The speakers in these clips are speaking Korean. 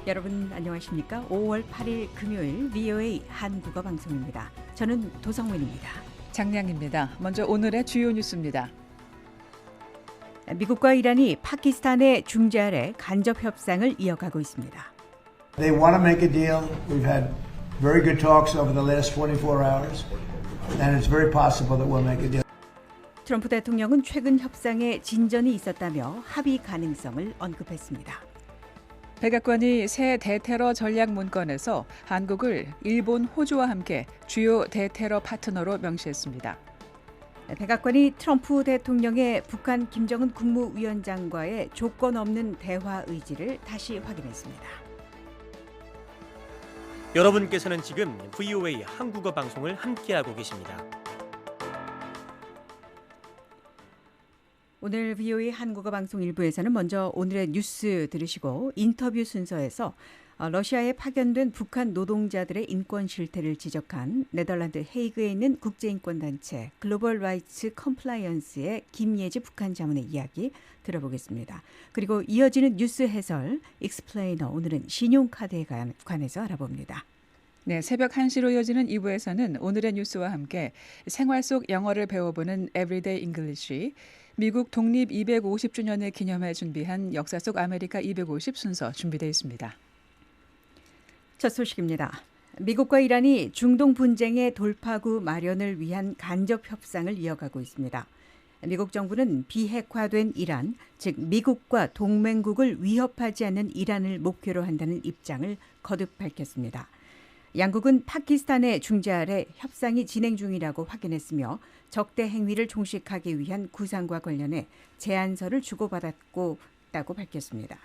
여러분 안녕하십니까? 5월 8일 금요일 VOA 한국어 방송입니다. 저는 도성문입니다. 장량입니다. 먼저 오늘의 주요 뉴스입니다. 미국과 이란이 파키스탄의 중재 아래 간접 협상을 이어가고 있습니다. They want to make a deal. We've had very good talks over the last 24 hours, and it's very possible that we'll make a deal. 트럼프 대통령은 최근 협상에 진전이 있었다며 합의 가능성을 언급했습니다. 백악관이 새 대테러 전략 문건에서 한국을 일본, 호주와 함께 주요 대테러 파트너로 명시했습니다. 백악관이 트럼프 대통령의 북한 김정은 국무위원장과의 조건 없는 대화 의지를 다시 확인했습니다. 여러분께서는 지금 VOA 한국어 방송을 함께하고 계십니다. 오늘 VOA 한국어 방송 1부에서는 먼저 오늘의 뉴스 들으시고 인터뷰 순서에서 러시아에 파견된 북한 노동자들의 인권 실태를 지적한 네덜란드 헤이그에 있는 국제인권단체 글로벌 라이츠 컴플라이언스의 김예지 북한 자문의 이야기 들어보겠습니다. 그리고 이어지는 뉴스 해설 익스플레이너 오늘은 신용카드에 관해서 알아봅니다. 네, 새벽 1시로 이어지는 2부에서는 오늘의 뉴스와 함께 생활 속 영어를 배워보는 Everyday English, 미국 독립 250주년을 기념해 준비한 역사 속 아메리카 250 순서 준비되어 있습니다. 첫 소식입니다. 미국과 이란이 중동 분쟁의 돌파구 마련을 위한 간접 협상을 이어가고 있습니다. 미국 정부는 비핵화된 이란, 즉 미국과 동맹국을 위협하지 않는 이란을 목표로 한다는 입장을 거듭 밝혔습니다. 양국은 파키스탄의 중재 아래 협상이 진행 중이라고 확인했으며 적대 행위를 종식하기 위한 구상과 관련해 제안서를 주고받았다고 밝혔습니다.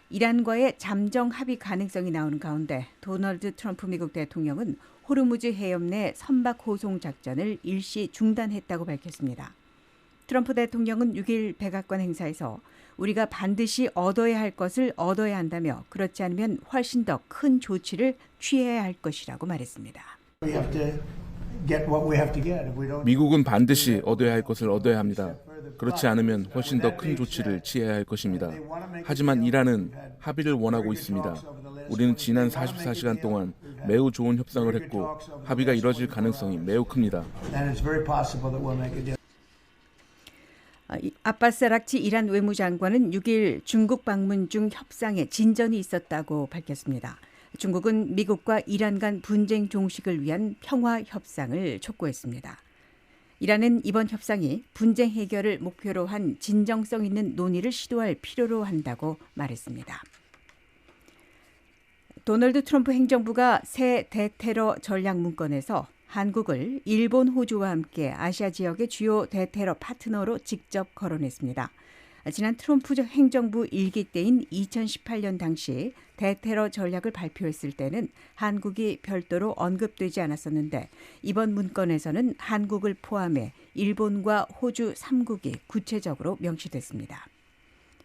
이란과의 잠정 합의 가능성이 나오는 가운데 도널드 트럼프 미국 대통령은 호르무즈 해협 내 선박 호송 작전을 일시 중단했다고 밝혔습니다. 트럼프 대통령은 6일 백악관 행사에서 우리가 반드시 얻어야 할 것을 얻어야 한다며 그렇지 않으면 훨씬 더 큰 조치를 취해야 할 것이라고 말했습니다. 미국은 반드시 얻어야 할 것을 얻어야 합니다. 그렇지 않으면 훨씬 더 큰 조치를 취해야 할 것입니다. 하지만 이란은 합의를 원하고 있습니다. 우리는 지난 44시간 동안 매우 좋은 협상을 했고 합의가 이뤄질 가능성이 매우 큽니다. 아바스 아락치 이란 외무장관은 6일 중국 방문 중 협상에 진전이 있었다고 밝혔습니다. 중국은 미국과 이란 간 분쟁 종식을 위한 평화 협상을 촉구했습니다. 이란은 이번 협상이 분쟁 해결을 목표로 한 진정성 있는 논의를 시도할 필요로 한다고 말했습니다. 도널드 트럼프 행정부가 새 대테러 전략 문건에서 한국을 일본, 호주와 함께 아시아 지역의 주요 대테러 파트너로 직접 거론했습니다. 지난 트럼프 행정부 1기 때인 2018년 당시 대테러 전략을 발표했을 때는 한국이 별도로 언급되지 않았었는데 이번 문건에서는 한국을 포함해 일본과 호주 3국이 구체적으로 명시됐습니다.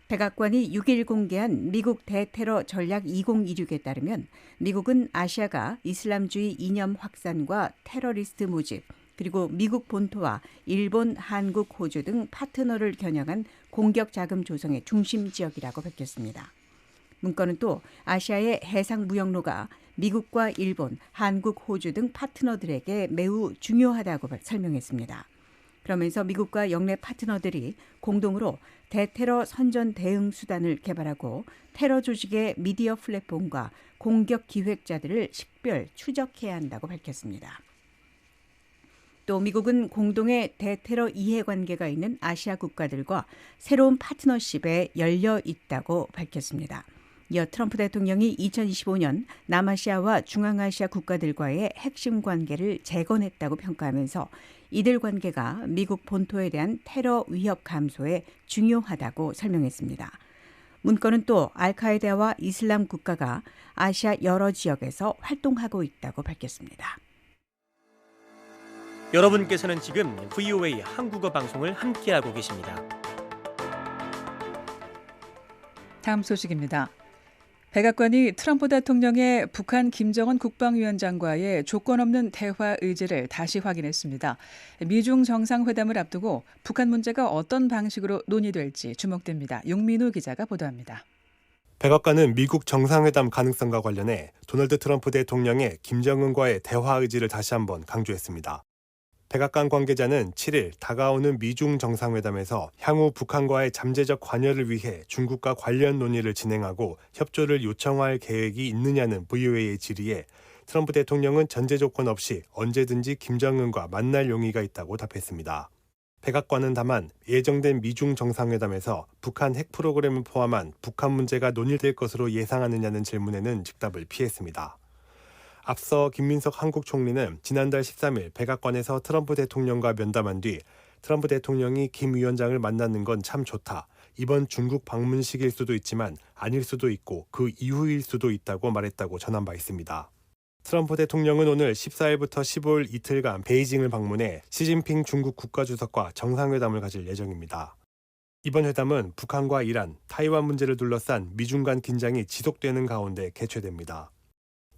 백악관이 6일 공개한 미국 대테러 전략 2026에 따르면 미국은 아시아가 이슬람주의 이념 확산과 테러리스트 모집, 그리고 미국 본토와 일본, 한국, 호주 등 파트너를 겨냥한 공격 자금 조성의 중심 지역이라고 밝혔습니다. 문건은 또 아시아의 해상 무역로가 미국과 일본, 한국, 호주 등 파트너들에게 매우 중요하다고 설명했습니다. 그러면서 미국과 영내 파트너들이 공동으로 대테러 선전 대응 수단을 개발하고 테러 조직의 미디어 플랫폼과 공격 기획자들을 식별 추적해야 한다고 밝혔습니다. 또 미국은 공동의 대테러 이해관계가 있는 아시아 국가들과 새로운 파트너십에 열려 있다고 밝혔습니다. 이어 트럼프 대통령이 2025년 남아시아와 중앙아시아 국가들과의 핵심 관계를 재건했다고 평가하면서 이들 관계가 미국 본토에 대한 테러 위협 감소에 중요하다고 설명했습니다. 문건은 또 알카에다와 이슬람 국가가 아시아 여러 지역에서 활동하고 있다고 밝혔습니다. 여러분께서는 지금 VOA 한국어 방송을 함께하고 계십니다. 다음 소식입니다. 백악관이 트럼프 대통령의 북한 김정은 국방위원장과의 조건 없는 대화 의지를 다시 확인했습니다. 미중 정상회담을 앞두고 북한 문제가 어떤 방식으로 논의될지 주목됩니다. 용민우 기자가 보도합니다. 백악관은 미국 정상회담 가능성과 관련해 도널드 트럼프 대통령의 김정은과의 대화 의지를 다시 한번 강조했습니다. 백악관 관계자는 7일 다가오는 미중 정상회담에서 향후 북한과의 잠재적 관여를 위해 중국과 관련 논의를 진행하고 협조를 요청할 계획이 있느냐는 VOA의 질의에 트럼프 대통령은 전제 조건 없이 언제든지 김정은과 만날 용의가 있다고 답했습니다. 백악관은 다만 예정된 미중 정상회담에서 북한 핵 프로그램을 포함한 북한 문제가 논의될 것으로 예상하느냐는 질문에는 즉답을 피했습니다. 앞서 김민석 한국 총리는 지난달 13일 백악관에서 트럼프 대통령과 면담한 뒤 트럼프 대통령이 김 위원장을 만나는 건 참 좋다. 이번 중국 방문식일 수도 있지만 아닐 수도 있고 그 이후일 수도 있다고 말했다고 전한 바 있습니다. 트럼프 대통령은 오늘 14일부터 15일 이틀간 베이징을 방문해 시진핑 중국 국가주석과 정상회담을 가질 예정입니다. 이번 회담은 북한과 이란, 타이완 문제를 둘러싼 미중 간 긴장이 지속되는 가운데 개최됩니다.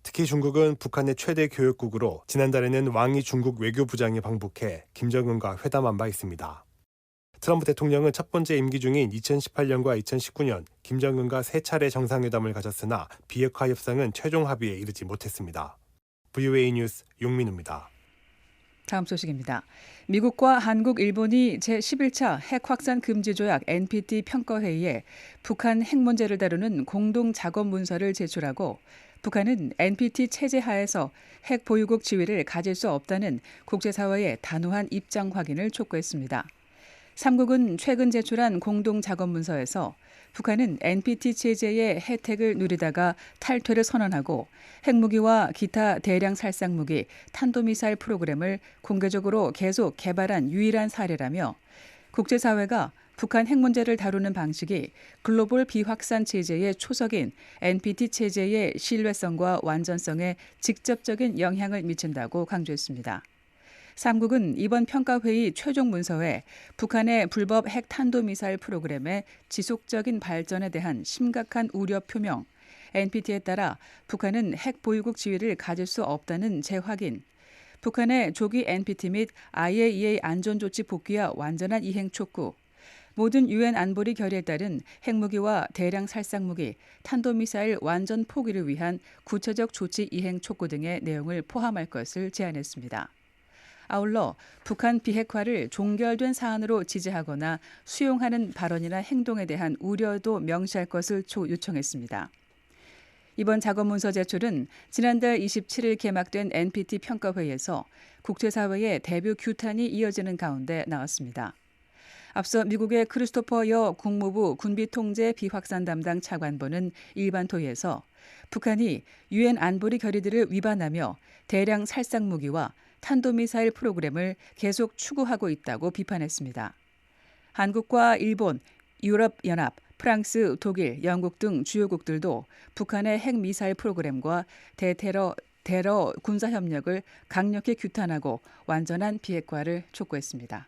특히 중국은 북한의 최대 교역국으로 지난달에는 왕이 중국 외교부장이 방북해 김정은과 회담한 바 있습니다. 트럼프 대통령은 첫 번째 임기 중인 2018년과 2019년 김정은과 3차례 정상회담을 가졌으나 비핵화 협상은 최종 합의에 이르지 못했습니다. VOA 뉴스 용민우입니다. 다음 소식입니다. 미국과 한국, 일본이 제11차 핵 확산 금지 조약 NPT 평가회의에 북한 핵 문제를 다루는 공동 작업 문서를 제출하고 북한은 NPT 체제 하에서 핵 보유국 지위를 가질 수 없다는 국제사회의 단호한 입장 확인을 촉구했습니다. 3국은 최근 제출한 공동 작업 문서에서 북한은 NPT 체제의 혜택을 누리다가 탈퇴를 선언하고 핵무기와 기타 대량 살상무기, 탄도미사일 프로그램을 공개적으로 계속 개발한 유일한 사례라며 국제사회가 북한 핵 문제를 다루는 방식이 글로벌 비확산 체제의 초석인 NPT 체제의 신뢰성과 완전성에 직접적인 영향을 미친다고 강조했습니다. 3국은 이번 평가회의 최종 문서에 북한의 불법 핵 탄도미사일 프로그램의 지속적인 발전에 대한 심각한 우려 표명, NPT에 따라 북한은 핵 보유국 지위를 가질 수 없다는 재확인, 북한의 조기 NPT 및 IAEA 안전조치 복귀와 완전한 이행 촉구, 모든 유엔 안보리 결의에 따른 핵무기와 대량 살상무기, 탄도미사일 완전 포기를 위한 구체적 조치 이행 촉구 등의 내용을 포함할 것을 제안했습니다. 아울러 북한 비핵화를 종결된 사안으로 지지하거나 수용하는 발언이나 행동에 대한 우려도 명시할 것을 요청했습니다. 이번 작업문서 제출은 지난달 27일 개막된 NPT 평가회의에서 국제사회의 대뷰 규탄이 이어지는 가운데 나왔습니다. 앞서 미국의 크리스토퍼 여 국무부 군비통제 비확산 담당 차관보는 일반 토의에서 북한이 유엔 안보리 결의들을 위반하며 대량 살상무기와 탄도미사일 프로그램을 계속 추구하고 있다고 비판했습니다. 한국과 일본, 유럽연합, 프랑스, 독일, 영국 등 주요국들도 북한의 핵미사일 프로그램과 대테러 군사협력을 강력히 규탄하고 완전한 비핵화를 촉구했습니다.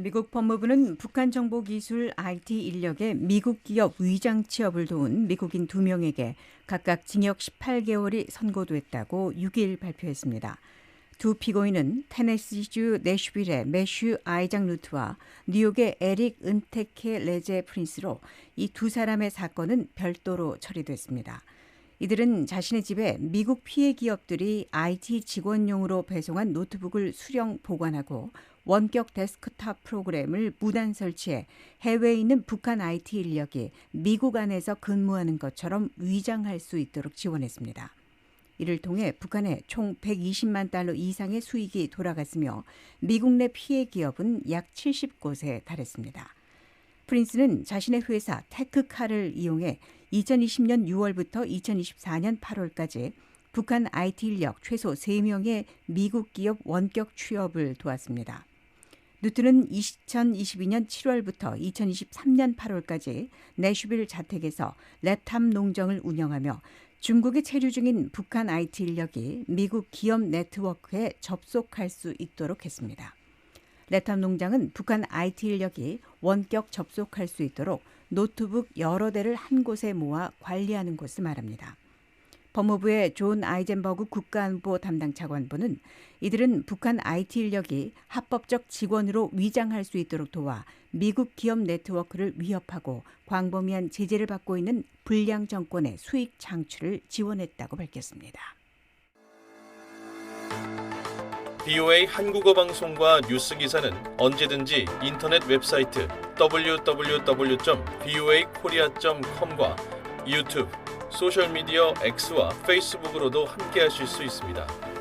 미국 법무부는 북한 정보기술 IT 인력의 미국 기업 위장 취업을 도운 미국인 2명에게 각각 징역 18개월이 선고됐다고 6일 발표했습니다. 두 피고인은 테네시주 내슈빌의 매슈 아이작 루트와 뉴욕의 에릭 은테케 레제 프린스로 이 두 사람의 사건은 별도로 처리됐습니다. 이들은 자신의 집에 미국 피해 기업들이 IT 직원용으로 배송한 노트북을 수령 보관하고 원격 데스크탑 프로그램을 무단 설치해 해외에 있는 북한 IT 인력이 미국 안에서 근무하는 것처럼 위장할 수 있도록 지원했습니다. 이를 통해 북한에 총 120만 달러 이상의 수익이 돌아갔으며 미국 내 피해 기업은 약 70곳에 달했습니다. 프린스는 자신의 회사 테크카를 이용해 2020년 6월부터 2024년 8월까지 북한 IT 인력 최소 3명의 미국 기업 원격 취업을 도왔습니다. 누트는 2022년 7월부터 2023년 8월까지 내슈빌 자택에서 랩탑 농장을 운영하며 중국에 체류 중인 북한 IT 인력이 미국 기업 네트워크에 접속할 수 있도록 했습니다. 랩탑 농장은 북한 IT 인력이 원격 접속할 수 있도록 노트북 여러 대를 한 곳에 모아 관리하는 곳을 말합니다. 법무부의 존 아이젠버그 국가안보 담당 차관보는 이들은 북한 IT 인력이 합법적 직원으로 위장할 수 있도록 도와 미국 기업 네트워크를 위협하고 광범위한 제재를 받고 있는 불량 정권의 수익 창출을 지원했다고 밝혔습니다. VOA 한국어 방송과 뉴스 기사는 언제든지 인터넷 웹사이트 www.voakorea.com과 유튜브, 소셜미디어 X와 페이스북으로도 함께하실 수 있습니다.